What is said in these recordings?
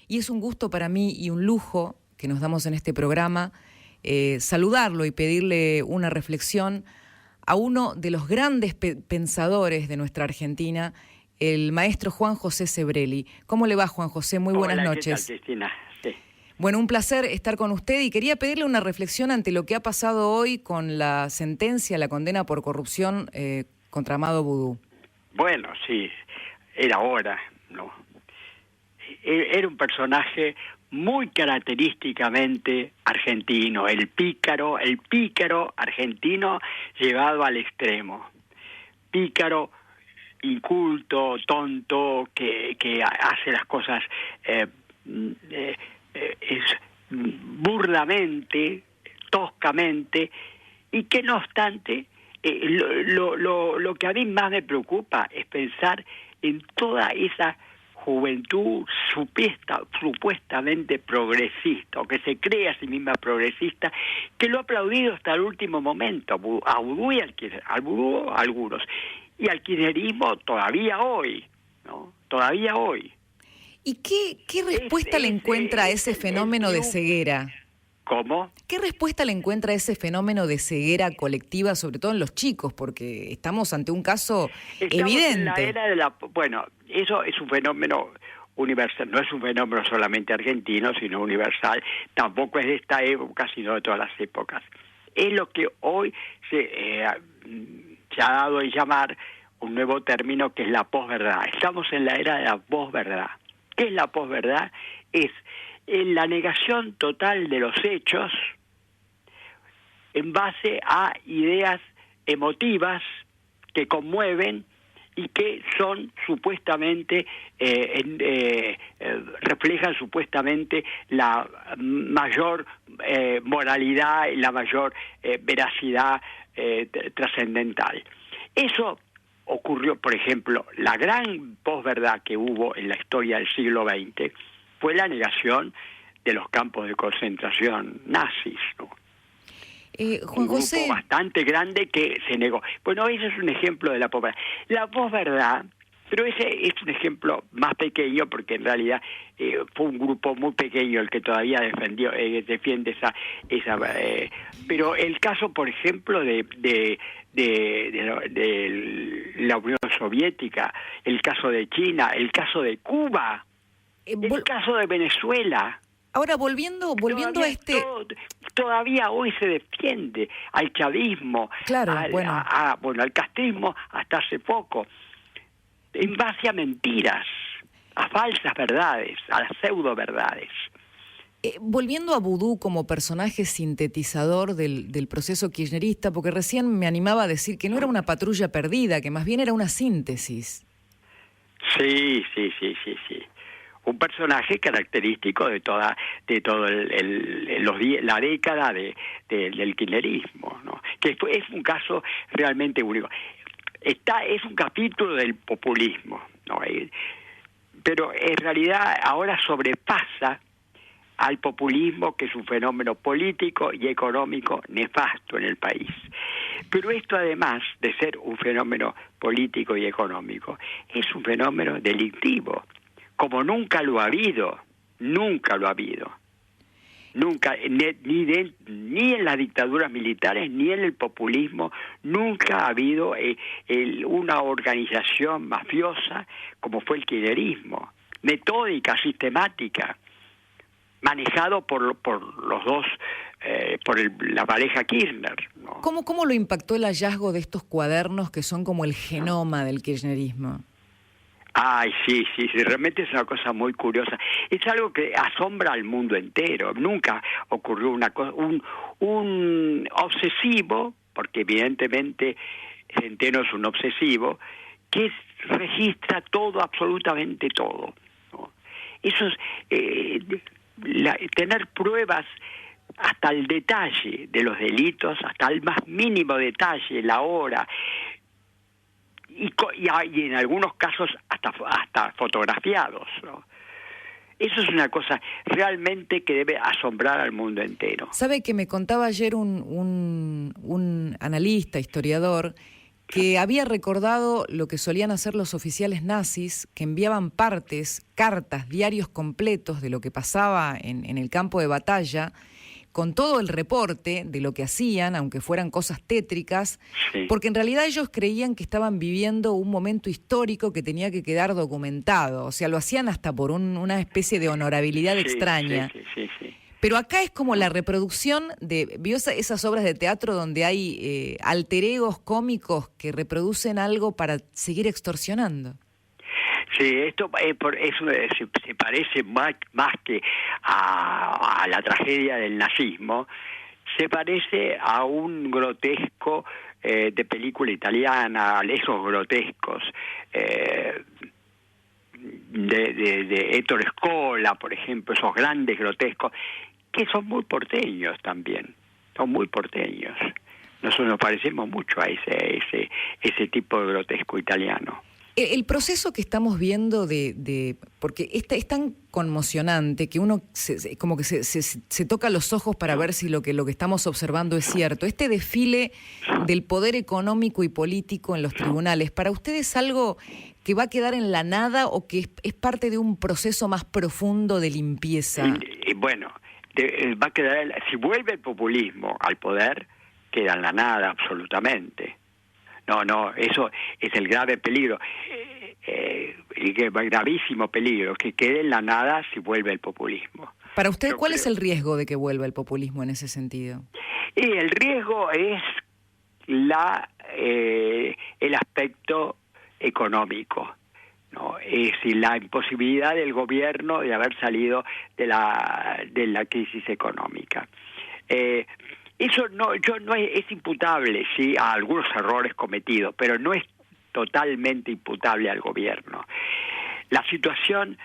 y es un gusto para mí y un lujo que nos damos en este programa saludarlo y pedirle una reflexión a uno de los grandes pensadores de nuestra Argentina, el maestro Juan José Sebrelli. ¿Cómo le va, Juan José? Muy buenas noches. ¿Qué tal, Cristina? Sí. Bueno, un placer estar con usted y quería pedirle una reflexión ante lo que ha pasado hoy con la sentencia, la condena por corrupción contra Amado Vudú. Bueno, sí, era hora, ¿no? Era un personaje muy característicamente argentino, el pícaro argentino llevado al extremo. Pícaro, inculto, tonto, que hace las cosas burdamente, toscamente, y que no obstante, lo que a mí más me preocupa es pensar en toda esa juventud supuestamente progresista, o que se cree a sí misma progresista, que lo ha aplaudido hasta el último momento, a Vudú y al Vudú algunos, y al kirchnerismo todavía hoy, ¿no? Todavía hoy. ¿Y qué respuesta le encuentra a ese fenómeno de ceguera? ¿Cómo? ¿Qué respuesta le encuentra a ese fenómeno de ceguera colectiva, sobre todo en los chicos? Porque estamos ante un caso evidente. En la era bueno, eso es un fenómeno universal, no es un fenómeno solamente argentino, sino universal. Tampoco es de esta época, sino de todas las épocas. Es lo que hoy se ha dado en llamar un nuevo término, que es la posverdad. Estamos en la era de la posverdad. ¿Qué es la posverdad? Es la negación total de los hechos en base a ideas emotivas que conmueven y que son supuestamente, reflejan supuestamente la mayor moralidad y la mayor veracidad trascendental. Eso ocurrió, por ejemplo, la gran posverdad que hubo en la historia del siglo XX fue la negación de los campos de concentración nazis, ¿no? Juan José, un grupo bastante grande que se negó. Bueno, ese es un ejemplo de la posverdad. La posverdad, pero ese es un ejemplo más pequeño, porque en realidad fue un grupo muy pequeño el que todavía defiende esa pero el caso, por ejemplo, de la Unión Soviética, el caso de China, el caso de Cuba, el caso de Venezuela. Ahora, volviendo a este... Todavía hoy se defiende al chavismo, claro, al castrismo hasta hace poco, en base a mentiras, a falsas verdades, a las pseudo verdades. Volviendo a Vudú como personaje sintetizador del proceso kirchnerista, porque recién me animaba a decir que no era una patrulla perdida, que más bien era una síntesis. Sí. Un personaje característico de todo la década del kirchnerismo, ¿no? Que es un caso realmente único. Es un capítulo del populismo, ¿no? Pero en realidad ahora sobrepasa al populismo, que es un fenómeno político y económico nefasto en el país. Pero esto, además de ser un fenómeno político y económico, es un fenómeno delictivo, como nunca lo ha habido, ni en las dictaduras militares, ni en el populismo, nunca ha habido una organización mafiosa como fue el kirchnerismo, metódica, sistemática, manejado por los dos, la pareja Kirchner, ¿no? ¿Cómo lo impactó el hallazgo de estos cuadernos que son como el genoma del kirchnerismo? Ay, sí, realmente es una cosa muy curiosa. Es algo que asombra al mundo entero. Nunca ocurrió una cosa, un obsesivo, porque evidentemente Centeno es un obsesivo, que registra todo, absolutamente todo, ¿no? Eso es tener pruebas hasta el detalle de los delitos, hasta el más mínimo detalle, la hora, y en algunos casos hasta fotografiados, ¿no? Eso es una cosa realmente que debe asombrar al mundo entero. ¿Sabe que me contaba ayer un analista, historiador, que había recordado lo que solían hacer los oficiales nazis, que enviaban partes, cartas, diarios completos de lo que pasaba en el campo de batalla, con todo el reporte de lo que hacían, aunque fueran cosas tétricas, Sí. porque en realidad ellos creían que estaban viviendo un momento histórico que tenía que quedar documentado. O sea, lo hacían hasta por una especie de honorabilidad Sí, extraña. sí. Pero acá es como la reproducción de... ¿Vio esas obras de teatro donde hay alter egos cómicos que reproducen algo para seguir extorsionando? Sí, esto se parece más que a la tragedia del nazismo, se parece a un grotesco de película italiana, esos grotescos de Ettore Scola, por ejemplo, esos grandes grotescos, que son muy porteños también, son muy porteños. Nosotros nos parecemos mucho a ese tipo de grotesco italiano. El proceso que estamos viendo porque es tan conmocionante que uno como que se toca los ojos para ver si lo que estamos observando es cierto. Este desfile del poder económico y político en los tribunales, ¿para usted es algo que va a quedar en la nada o que es parte de un proceso más profundo de limpieza? Bueno, va a quedar, si vuelve el populismo al poder, queda en la nada absolutamente. No, eso es el grave peligro, el gravísimo peligro, que quede en la nada si vuelve el populismo. Para usted, ¿cuál es el riesgo de que vuelva el populismo en ese sentido? Y el riesgo es el aspecto económico, ¿no? Es decir, la imposibilidad del gobierno de haber salido de la crisis económica. Eso es imputable, sí, a algunos errores cometidos, pero no es totalmente imputable al gobierno. La situación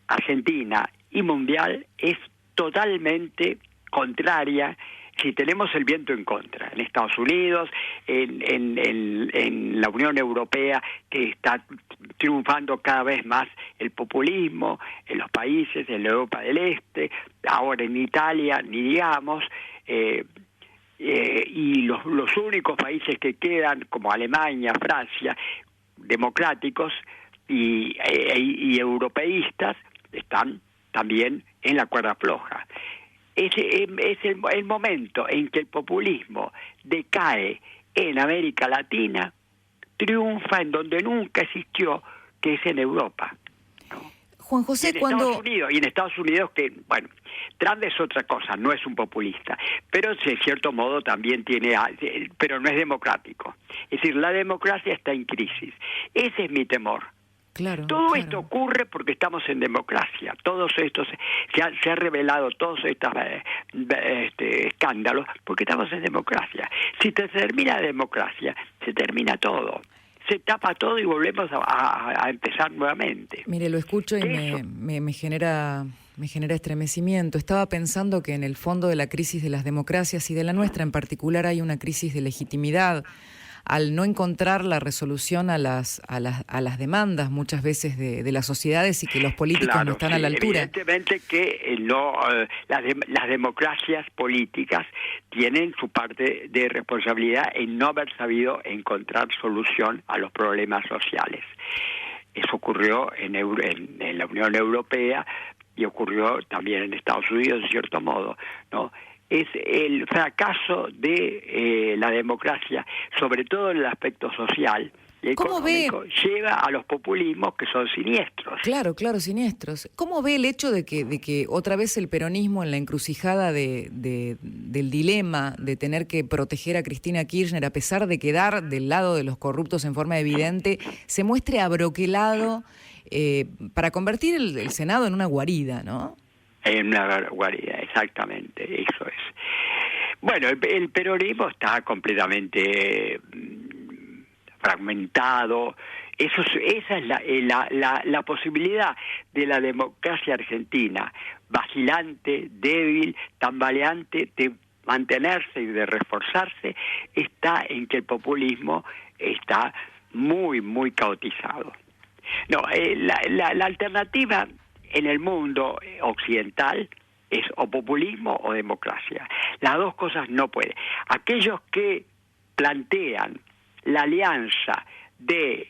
argentina y mundial es totalmente contraria si tenemos el viento en contra. En Estados Unidos, en la Unión Europea, que está triunfando cada vez más el populismo, en los países de la Europa del Este, ahora en Italia, ni digamos, y los únicos países que quedan, como Alemania, Francia, democráticos y europeístas, están también en la cuerda floja. Es el momento en que el populismo decae en América Latina, triunfa en donde nunca existió, que es en Europa, ¿no? Juan José, y en Estados Unidos, que, bueno, Trump es otra cosa, no es un populista, pero de cierto modo también pero no es democrático. Es decir, la democracia está en crisis. Ese es mi temor. Claro, Todo esto ocurre porque estamos en democracia. Todos estos se ha revelado todos estos escándalos porque estamos en democracia. Si se termina la democracia, se termina todo. Se tapa todo y volvemos a empezar nuevamente. Mire, lo escucho y me genera estremecimiento. Estaba pensando que en el fondo de la crisis de las democracias y de la nuestra en particular hay una crisis de legitimidad. Al no encontrar la resolución a las demandas muchas veces de las sociedades y que los políticos no están a la altura. Evidentemente que las democracias políticas tienen su parte de responsabilidad en no haber sabido encontrar solución a los problemas sociales. Eso ocurrió en la Unión Europea y ocurrió también en Estados Unidos, de cierto modo, ¿no? Es el fracaso de la democracia, sobre todo en el aspecto social y económico, lleva a los populismos que son siniestros. Claro, siniestros. ¿Cómo ve el hecho de que otra vez el peronismo en la encrucijada del dilema de tener que proteger a Cristina Kirchner, a pesar de quedar del lado de los corruptos en forma evidente, se muestre abroquelado para convertir el Senado en una guarida, ¿no? En una guarida, exactamente, eso es. Bueno, el peronismo está completamente fragmentado. Esa es la posibilidad de la democracia argentina, vacilante, débil, tambaleante, de mantenerse y de reforzarse, está en que el populismo está muy, muy caotizado. No, la alternativa en el mundo occidental es o populismo o democracia. Las dos cosas no pueden. Aquellos que plantean la alianza de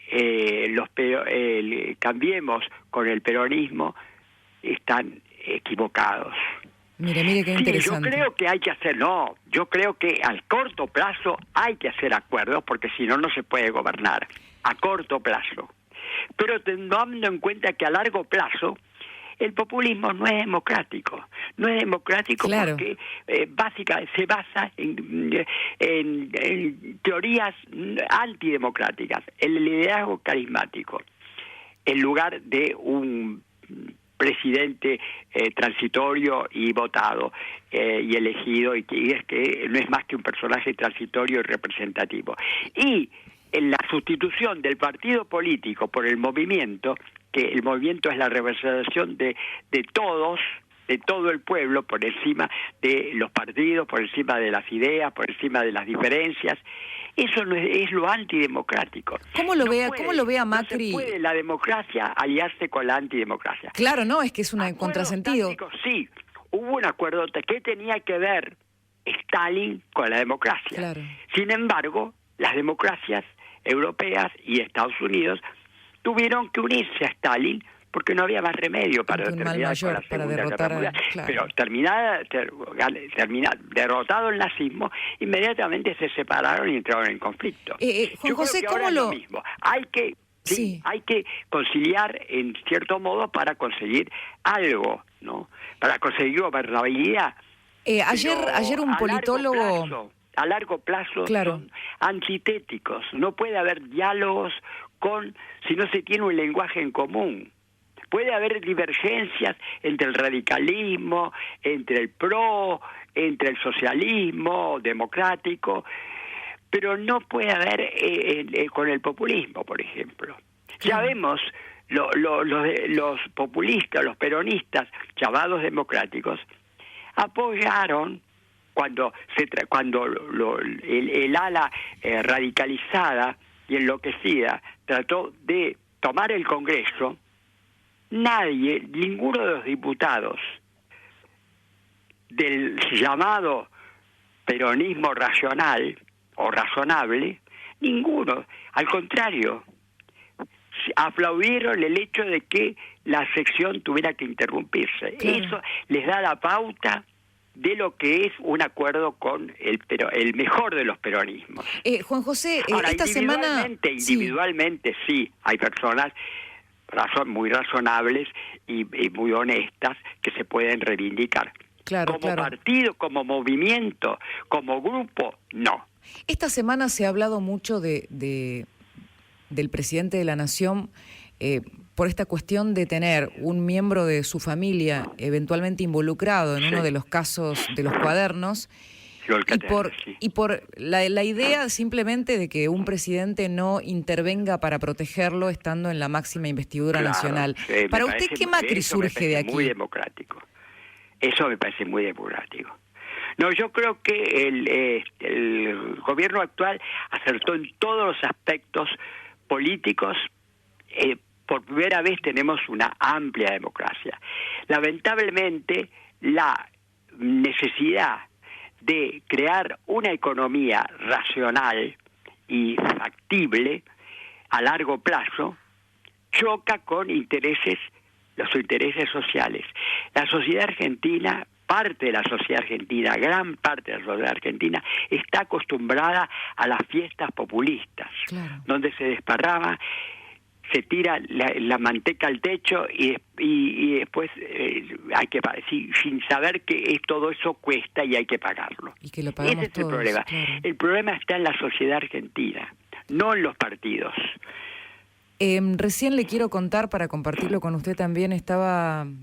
Cambiemos con el peronismo están equivocados. Mire qué interesante. Yo creo que hay que yo creo que al corto plazo hay que hacer acuerdos, porque si no, no se puede gobernar a corto plazo. Pero tomando en cuenta que a largo plazo el populismo no es democrático. No es democrático, claro, porque básicamente se basa en teorías antidemocráticas, el liderazgo carismático, en lugar de un presidente transitorio y votado y elegido, y es que no es más que un personaje transitorio y representativo. Y en la sustitución del partido político por el movimiento, que el movimiento es la representación de todos, de todo el pueblo, por encima de los partidos, por encima de las ideas, por encima de las diferencias. Eso no es lo antidemocrático. ¿Cómo lo ve a Macri? No se puede la democracia aliarse con la antidemocracia. Claro, no, es que es un contrasentido. Sí, hubo un acuerdo que tenía que ver Stalin con la democracia. Claro. Sin embargo, las democracias europeas y Estados Unidos tuvieron que unirse a Stalin porque no había más remedio para terminar con la Segunda Guerra Mundial. Claro. Pero derrotado el nazismo, inmediatamente se separaron y entraron en conflicto. Juan José, ¿cómo lo mismo? Hay que conciliar en cierto modo para conseguir algo, ¿no? Para conseguir gobernabilidad. Ayer un politólogo... A largo plazo, claro, son antitéticos. No puede haber diálogos si no se tiene un lenguaje en común. Puede haber divergencias entre el radicalismo, entre el PRO, entre el socialismo democrático, pero no puede haber con el populismo, por ejemplo. Ya vemos los populistas, los peronistas, llamados democráticos, apoyaron cuando el ala radicalizada y enloquecida trató de tomar el Congreso. Ninguno de los diputados del llamado peronismo racional o razonable, ninguno, al contrario, aplaudieron el hecho de que la sección tuviera que interrumpirse. Claro. Eso les da la pauta de lo que es un acuerdo con el mejor de los peronismos. Juan José, ahora, esta semana... Individualmente sí, hay personas muy razonables y muy honestas que se pueden reivindicar. Claro, como partido, como movimiento, como grupo, no. Esta semana se ha hablado mucho del presidente de la Nación por esta cuestión de tener un miembro de su familia eventualmente involucrado en uno de los casos de los cuadernos, y por la idea simplemente de que un presidente no intervenga para protegerlo estando en la máxima investidura nacional. Sí, para usted, ¿qué Macri surge de aquí? Muy democrático. Eso me parece muy democrático. No, yo creo que el gobierno actual acertó en todos los aspectos políticos. Por primera vez tenemos una amplia democracia. Lamentablemente, la necesidad de crear una economía racional y factible a largo plazo choca con los intereses sociales. La sociedad argentina, parte de la sociedad argentina, gran parte de la sociedad argentina, está acostumbrada a las fiestas populistas, claro, donde se desparrama, se tira la manteca al techo y después hay que pagar, sin saber que todo eso cuesta y hay que pagarlo. Y que lo pagamos Ese es todos, el problema. Claro. El problema está en la sociedad argentina, no en los partidos. Recién le quiero contar, para compartirlo con usted también,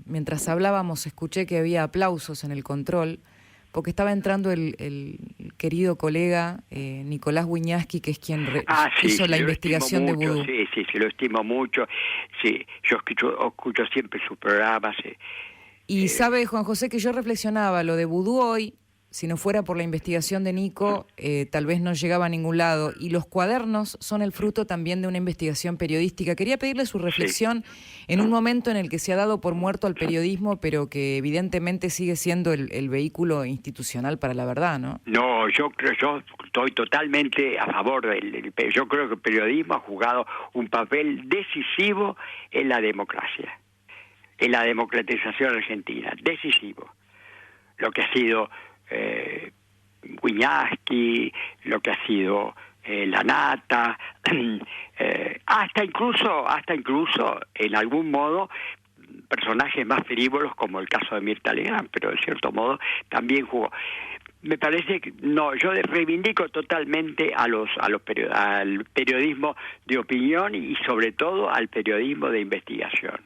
mientras hablábamos, escuché que había aplausos en el control, porque estaba entrando el querido colega Nicolás Wiñaski, que es quien hizo la investigación de Vudú. Sí, lo estimo mucho. Sí, yo escucho siempre sus programas. Y sabe, Juan José, que yo reflexionaba lo de Vudú hoy, si no fuera por la investigación de Nico, tal vez no llegaba a ningún lado. Y los cuadernos son el fruto también de una investigación periodística. Quería pedirle su reflexión en un momento en el que se ha dado por muerto al periodismo, pero que evidentemente sigue siendo el vehículo institucional para la verdad, ¿no? No, yo estoy totalmente a favor yo creo que el periodismo ha jugado un papel decisivo en la democracia, en la democratización argentina, decisivo. Lo que ha sido Wiñaski, lo que ha sido La Nata, hasta incluso en algún modo personajes más frívolos como el caso de Mirta Legrand, pero de cierto modo también jugó. Me parece que no, yo reivindico totalmente al periodismo de opinión y sobre todo al periodismo de investigación.